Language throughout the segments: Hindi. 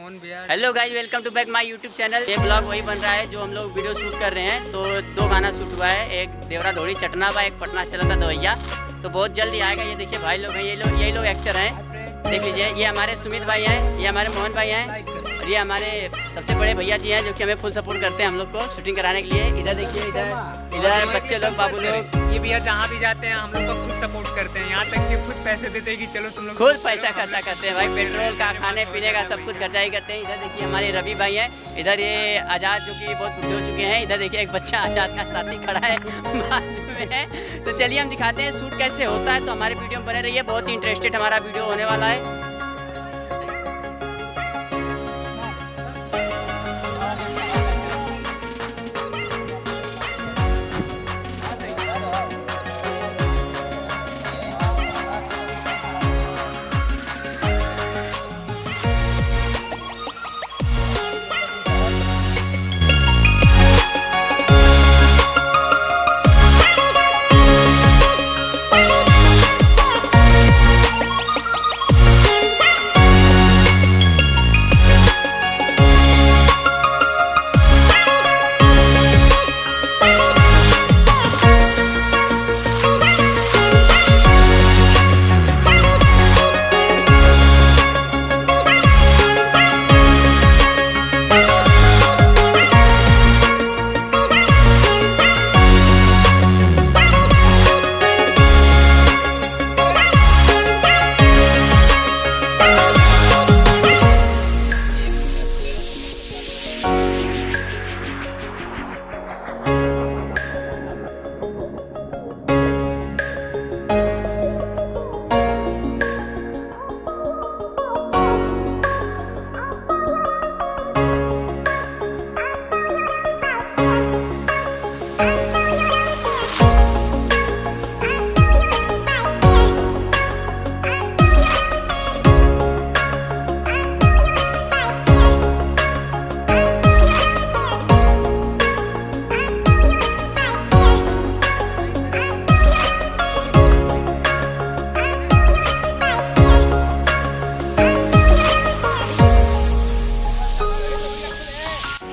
मोहन भैया। Hello guys, welcome to back my YouTube channel. ये ब्लॉग वही बन रहा है जो हम लोग वीडियो शूट कर रहे हैं। तो 2 गाना शूट हुआ है, एक देवरा धोड़ी चटना बा, एक पटना चला था दवैया। तो बहुत जल्दी आएगा। ये देखिए भाई लोग हैं, यही लोग एक्टर हैं, देख लीजिए। ये हमारे सुमित भाई हैं, ये हमारे मोहन भाई हैं, और ये हमारे सबसे बड़े भैया जी हैं जो कि हमें फुल सपोर्ट करते हैं हम लोग को शूटिंग कराने के लिए। इधर देखिए, इधर बच्चे लोग, बाबू लोग, ये भैया जहाँ भी जाते हैं हम लोग को खुद सपोर्ट करते हैं। यहाँ तक कि खुद पैसे देते हैं कि चलो तुम लोग खुद पैसा खर्चा करते हैं भाई, पेट्रोल का, खाने पीने का सब कुछ खर्चा ही करते हैं। इधर देखिए हमारे रवि भाई हैं, इधर ये आज़ाद जो कि बहुत बुढ़े हो चुके हैं। इधर देखिए एक बच्चा आज़ाद का साथी खड़ा है बाजू में है। तो चलिए हम दिखाते हैं शूट कैसे होता है। तो हमारे वीडियो में बने रहिए, बहुत ही इंटरेस्टेड हमारा वीडियो होने वाला है।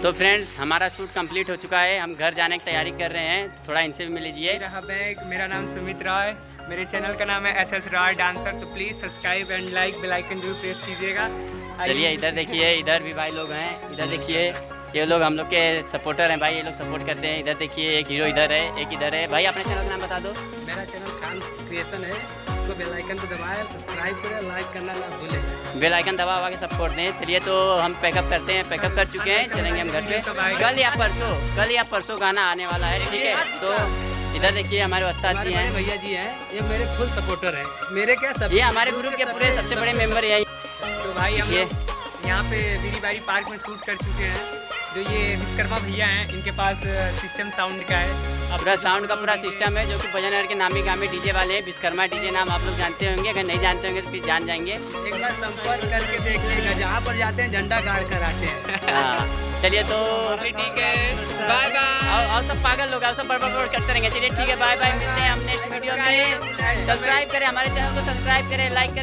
तो फ्रेंड्स, हमारा शूट कंप्लीट हो चुका है, हम घर जाने की तैयारी कर रहे हैं। तो थोड़ा इनसे भी मिल लीजिए। रहा बैग, मेरा नाम सुमित राय, मेरे चैनल का नाम है SS राय डांसर। तो please subscribe and like bell icon जरूर प्रेस कीजिएगा। चलिए इधर देखिए, इधर भी भाई लोग हैं। इधर देखिए, ये लोग हम लोग के सपोर्टर हैं भाई, ये लोग सपोर्ट करते हैं। इधर देखिए, एक हीरो इधर है, एक इधर है। भाई अपने चैनल का नाम बता दो। मेरा चैनल खान क्रिएशन है, उसको बेल आइकन को दबाएं, सब्सक्राइब करें, लाइक करना ना भूलें, बेल आइकन दबा के सपोर्ट दें। चलिए तो हम पैकअप करते हैं, पैकअप कर चुके हैं, चलेंगे हम घर पे। कल या परसों गाना आने वाला है, ठीक है। तो इधर देखिए हमारे उस्ताद जी हैं, भैया जी हैं, ये मेरे फुल सपोर्टर हैं। मेरे क्या सब, ये हमारे ग्रुप के पूरे सबसे बड़े मेंबर यही। तो भाई हम यहाँ पे बीरीबारी पार्क में शूट कर चुके हैं। जो ये विश्वकर्मा भैया हैं, इनके पास सिस्टम साउंड का है, पूरा साउंड का पूरा सिस्टम है, जो कि भजनहर के नामी गामी डीजे वाले हैं। विश्वकर्मा डीजे नाम आप लोग जानते होंगे, अगर नहीं जानते होंगे तो फिर जान जाएंगे। एक बार संपर्क करके देख लेगा, जहाँ पर जाते हैं झंडा गाड़ कर आते हैं। हाँ चलिए तो ठीक है, बाय बाय। और सब पागल लोग, सब बड़बड़ करते रहेंगे। चलिए ठीक है, बाय बाय, मिलते हैं हम नेक्स्ट वीडियो में। सब्सक्राइब करें, हमारे चैनल को सब्सक्राइब करें, लाइक करें।